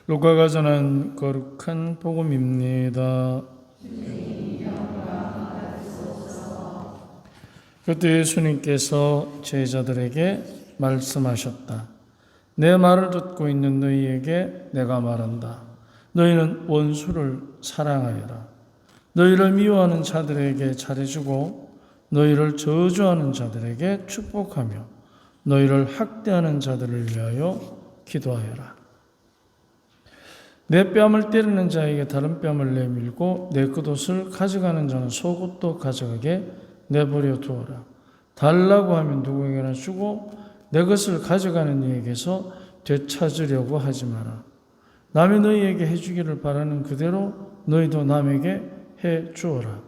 루카가 전한 거룩한 복음입니다. 그때 예수님께서 제자들에게 말씀하셨다. 내 말을 듣고 있는 너희에게 내가 말한다. 너희는 원수를 사랑하여라. 너희를 미워하는 자들에게 잘해주고 너희를 저주하는 자들에게 축복하며 너희를 학대하는 자들을 위하여 기도하여라. 내 뺨을 때리는 자에게 다른 뺨을 내밀고 내 겉옷을 가져가는 자는 속옷도 가져가게 내버려 두어라. 달라고 하면 누구에게나 주고 내 것을 가져가는 이에게서 되찾으려고 하지 마라. 남이 너희에게 해주기를 바라는 그대로 너희도 남에게 해 주어라.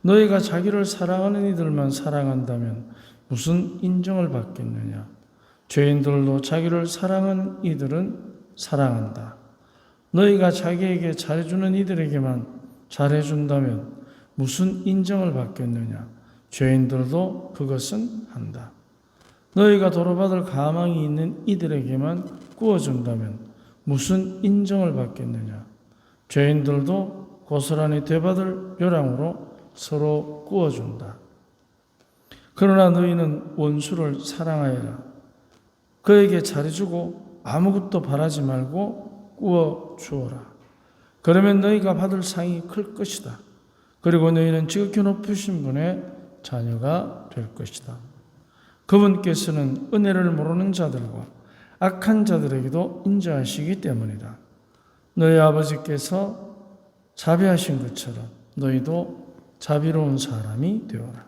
너희가 자기를 사랑하는 이들만 사랑한다면 무슨 인정을 받겠느냐? 죄인들도 자기를 사랑하는 이들은 사랑한다. 너희가 자기에게 잘해주는 이들에게만 잘해준다면 무슨 인정을 받겠느냐? 죄인들도 그것은 한다. 너희가 도로받을 가망이 있는 이들에게만 구워준다면 무슨 인정을 받겠느냐? 죄인들도 고스란히 되받을 요량으로 서로 구워준다. 그러나 너희는 원수를 사랑하여라. 그에게 잘해주고 아무것도 바라지 말고 구워 주어라. 그러면 너희가 받을 상이 클 것이다. 그리고 너희는 지극히 높으신 분의 자녀가 될 것이다. 그분께서는 은혜를 모르는 자들과 악한 자들에게도 인자하시기 때문이다. 너희 아버지께서 자비하신 것처럼 너희도 자비로운 사람이 되어라.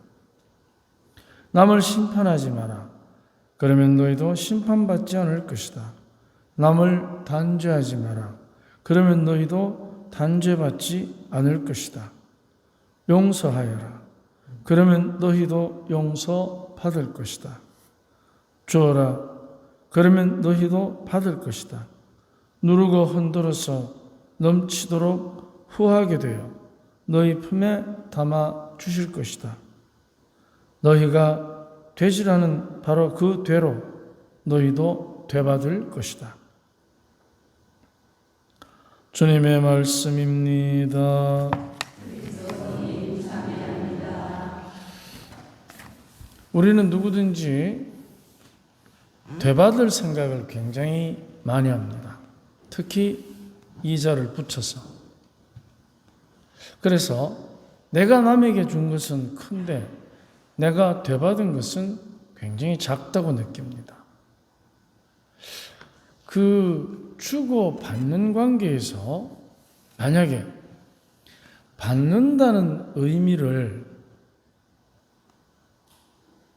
남을 심판하지 마라. 그러면 너희도 심판받지 않을 것이다. 남을 단죄하지 마라. 그러면 너희도 단죄받지 않을 것이다. 용서하여라. 그러면 너희도 용서받을 것이다. 주어라. 그러면 너희도 받을 것이다. 누르고 흔들어서 넘치도록 후하게 되어 너희 품에 담아 주실 것이다. 너희가 되시라는 바로 그 되로 너희도 되받을 것이다. 주님의 말씀입니다. 우리는 누구든지 되받을 생각을 굉장히 많이 합니다. 특히 이자를 붙여서. 그래서 내가 남에게 준 것은 큰데 내가 되받은 것은 굉장히 작다고 느낍니다. 그 주고 받는 관계에서 만약에 받는다는 의미를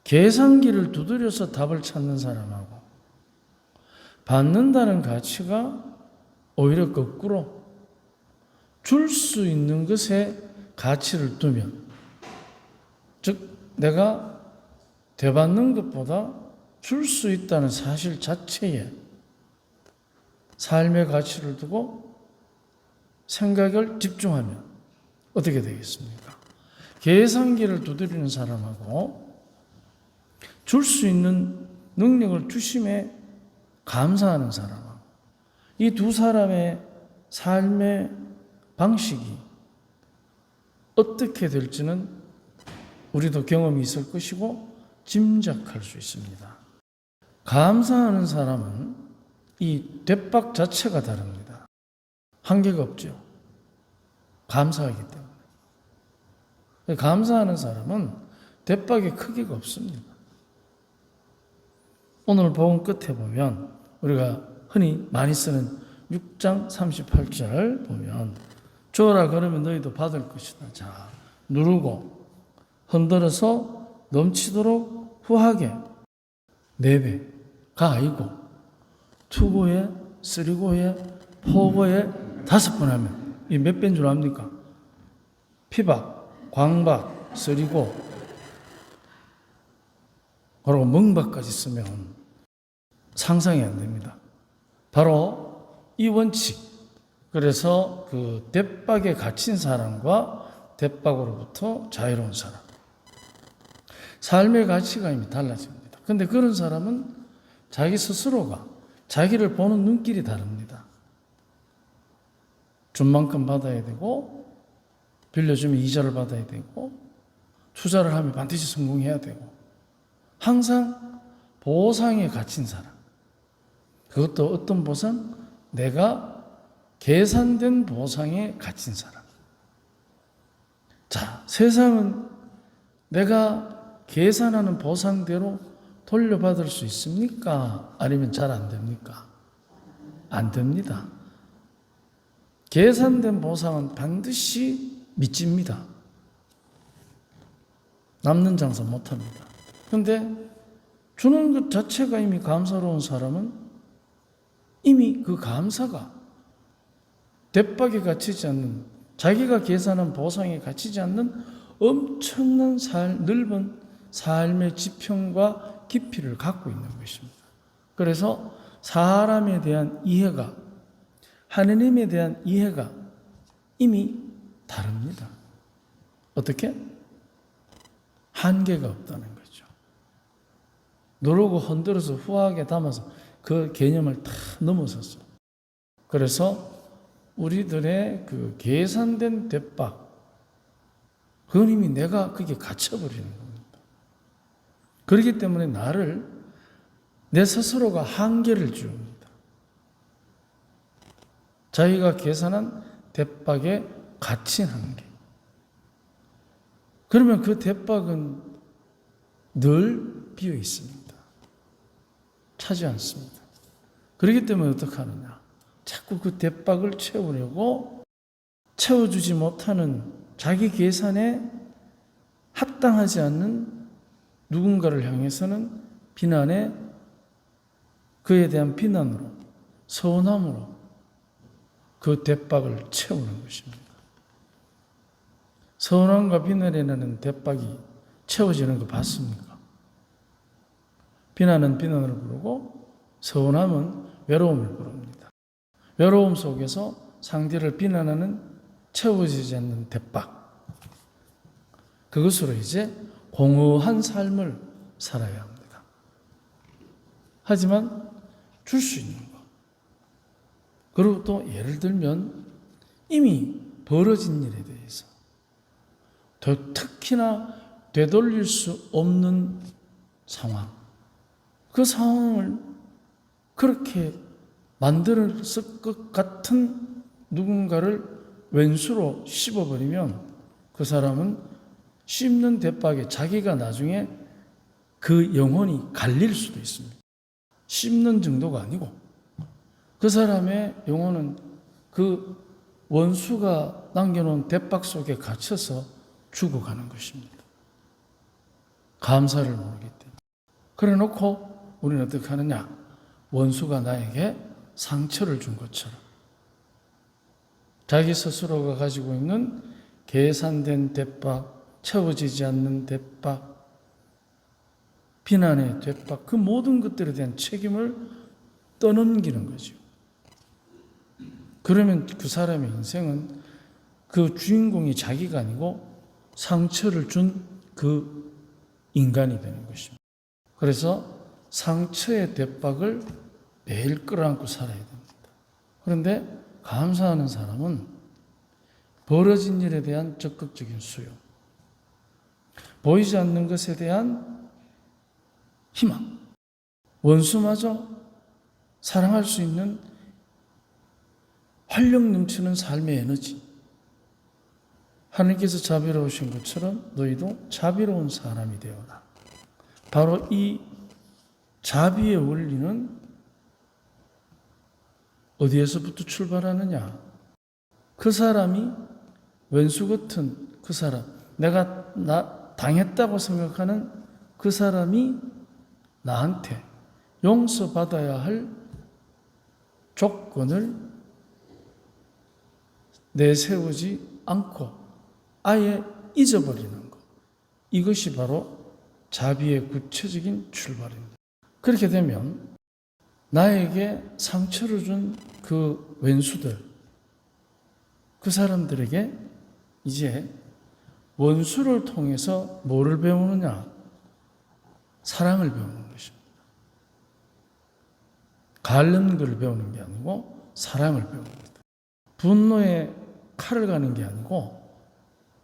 계산기를 두드려서 답을 찾는 사람하고 받는다는 가치가 오히려 거꾸로 줄 수 있는 것에 가치를 두면, 즉 내가 되받는 것보다 줄 수 있다는 사실 자체에 삶의 가치를 두고 생각을 집중하면 어떻게 되겠습니까? 계산기를 두드리는 사람하고 줄 수 있는 능력을 주심에 감사하는 사람하고 이 두 사람의 삶의 방식이 어떻게 될지는 우리도 경험이 있을 것이고 짐작할 수 있습니다. 감사하는 사람은 이 대박 자체가 다릅니다. 한계가 없죠. 감사하기 때문에. 감사하는 사람은 대박의 크기가 없습니다. 오늘 복음 끝에 보면 우리가 흔히 많이 쓰는 6장 38절 보면 주어라 그러면 너희도 받을 것이다. 자, 누르고 흔들어서 넘치도록 후하게 4배가 아니고 투고에, 쓰리고에, 포고에 5번 하면 이 몇 배인 줄 압니까? 피박, 광박, 쓰리고 그리고 멍박까지 쓰면 상상이 안 됩니다. 바로 이 원칙. 그래서 그 대박에 갇힌 사람과 대박으로부터 자유로운 사람. 삶의 가치가 이미 달라집니다. 그런데 그런 사람은 자기 스스로가 자기를 보는 눈길이 다릅니다. 준 만큼 받아야 되고, 빌려주면 이자를 받아야 되고, 투자를 하면 반드시 성공해야 되고, 항상 보상에 갇힌 사람. 그것도 어떤 보상? 내가 계산된 보상에 갇힌 사람. 자, 세상은 내가 계산하는 보상대로 돌려받을 수 있습니까? 아니면 잘 안 됩니까? 안 됩니다. 계산된 보상은 반드시 미칩니다. 남는 장사 못합니다. 그런데 주는 것 자체가 이미 감사로운 사람은 이미 그 감사가 대박에 갇히지 않는, 자기가 계산한 보상에 갇히지 않는 엄청난 넓은 삶의 지평과 깊이를 갖고 있는 것입니다. 그래서 사람에 대한 이해가, 하느님에 대한 이해가 이미 다릅니다. 어떻게? 한계가 없다는 거죠. 누르고 흔들어서 후하게 담아서 그 개념을 다 넘어섰어요. 그래서 우리들의 그 계산된 대박, 그건 이미 내가 그게 갇혀버리는 겁니다. 그렇기 때문에 나를, 내 스스로가 한계를 지웁니다. 자기가 계산한 대박에 갇힌 한계. 그러면 그 대박은 늘 비어 있습니다. 차지 않습니다. 그렇기 때문에 어떻게 하느냐? 자꾸 그 대박을 채우려고 채워주지 못하는, 자기 계산에 합당하지 않는 누군가를 향해서는 비난에, 그에 대한 비난으로, 서운함으로 그 대박을 채우는 것입니다. 서운함과 비난에 나는 대박이 채워지는 거 봤습니까? 비난은 비난을 부르고 서운함은 외로움을 부릅니다. 외로움 속에서 상대를 비난하는 채워지지 않는 대박, 그것으로 이제 공허한 삶을 살아야 합니다. 하지만 줄 수 있는 것, 그리고 또 예를 들면 이미 벌어진 일에 대해서 특히나 되돌릴 수 없는 상황, 그 상황을 그렇게 만들었을 것 같은 누군가를 왼수로 씹어버리면 그 사람은 씹는 대박에 자기가 나중에 그 영혼이 갈릴 수도 있습니다. 씹는 정도가 아니고 그 사람의 영혼은 그 원수가 남겨놓은 대박 속에 갇혀서 죽어가는 것입니다. 감사를 모르기 때문에. 그래 놓고 우리는 어떻게 하느냐? 원수가 나에게 상처를 준 것처럼 자기 스스로가 가지고 있는 계산된 대박, 채워지지 않는 대박, 비난의 대박, 그 모든 것들에 대한 책임을 떠넘기는 거죠. 그러면 그 사람의 인생은 그 주인공이 자기가 아니고 상처를 준 그 인간이 되는 것입니다. 그래서 상처의 대박을 매일 끌어안고 살아야 됩니다. 그런데 감사하는 사람은 벌어진 일에 대한 적극적인 수용, 보이지 않는 것에 대한 희망, 원수마저 사랑할 수 있는 활력 넘치는 삶의 에너지, 하나님께서 자비로우신 것처럼 너희도 자비로운 사람이 되어라. 바로 이 자비의 원리는 어디에서부터 출발하느냐? 그 사람이 왼수 같은 그 사람, 내가 당했다고 생각하는 그 사람이 나한테 용서받아야 할 조건을 내세우지 않고 아예 잊어버리는 것. 이것이 바로 자비의 구체적인 출발입니다. 그렇게 되면 나에게 상처를 준 그 왼수들, 그 사람들에게 이제 원수를 통해서 뭐를 배우느냐? 사랑을 배우는 것입니다. 가르는 걸 배우는 게 아니고 사랑을 배웁니다. 분노에 칼을 가는 게 아니고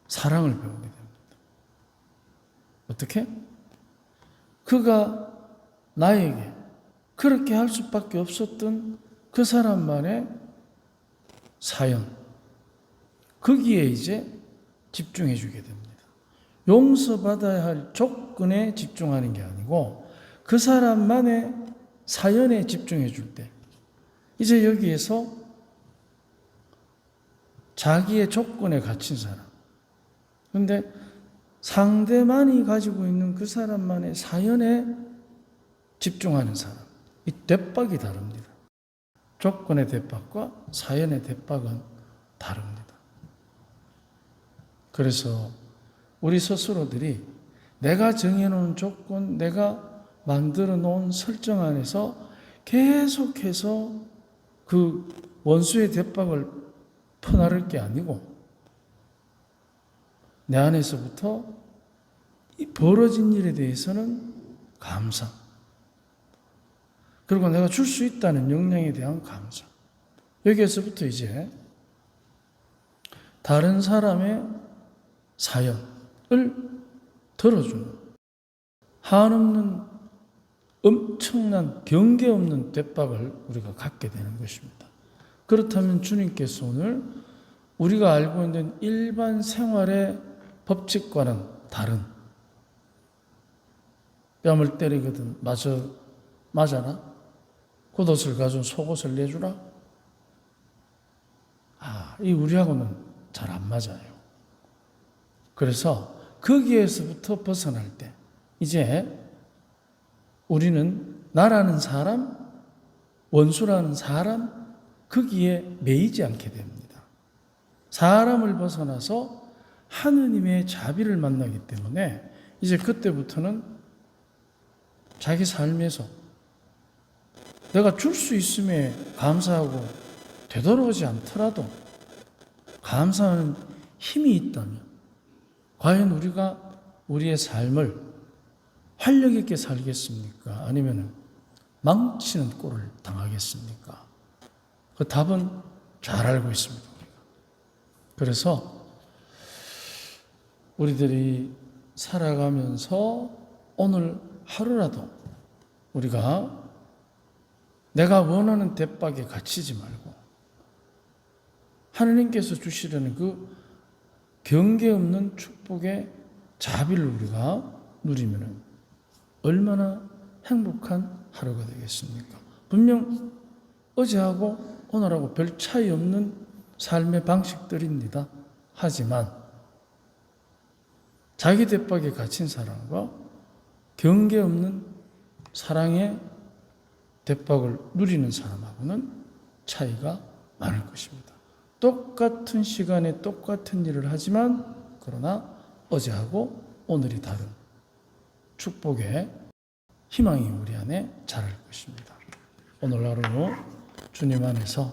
사랑을 배우게 됩니다. 어떻게? 그가 나에게 그렇게 할 수밖에 없었던 그 사람만의 사연, 거기에 이제 집중해 주게 됩니다. 용서받아야 할 조건에 집중하는 게 아니고 그 사람만의 사연에 집중해 줄 때, 이제 여기에서 자기의 조건에 갇힌 사람, 그런데 상대만이 가지고 있는 그 사람만의 사연에 집중하는 사람, 이 대박이 다릅니다. 조건의 대박과 사연의 대박은 다릅니다. 그래서 우리 스스로들이 내가 정해놓은 조건, 내가 만들어 놓은 설정 안에서 계속해서 그 원수의 대박을 퍼나를 게 아니고 내 안에서부터 이 벌어진 일에 대해서는 감사, 그리고 내가 줄 수 있다는 역량에 대한 감사, 여기에서부터 이제 다른 사람의 사연을 들어주는 한없는 엄청난 경계 없는 대박을 우리가 갖게 되는 것입니다. 그렇다면 주님께서 오늘 우리가 알고 있는 일반 생활의 법칙과는 다른, 뺨을 때리거든 맞아라? 겉옷을 가지고 속옷을 내주라? 이 우리하고는 잘 안 맞아요. 그래서 거기에서부터 벗어날 때 이제 우리는 나라는 사람, 원수라는 사람, 거기에 매이지 않게 됩니다. 사람을 벗어나서 하느님의 자비를 만나기 때문에 이제 그때부터는 자기 삶에서 내가 줄 수 있음에 감사하고 되돌아오지 않더라도 감사하는 힘이 있다면 과연 우리가 우리의 삶을 활력 있게 살겠습니까? 아니면 망치는 꼴을 당하겠습니까? 그 답은 잘 알고 있습니다. 그래서 우리들이 살아가면서 오늘 하루라도 우리가 내가 원하는 대박에 갇히지 말고 하느님께서 주시려는 그 경계 없는 축복의 자비를 우리가 누리면 얼마나 행복한 하루가 되겠습니까? 분명 어제하고 오늘하고 별 차이 없는 삶의 방식들입니다. 하지만 자기 대박에 갇힌 사람과 경계 없는 사랑의 대박을 누리는 사람하고는 차이가 많을 것입니다. 똑같은 시간에 똑같은 일을 하지만 그러나 어제하고 오늘이 다른 축복의 희망이 우리 안에 자랄 것입니다. 오늘 하루 주님 안에서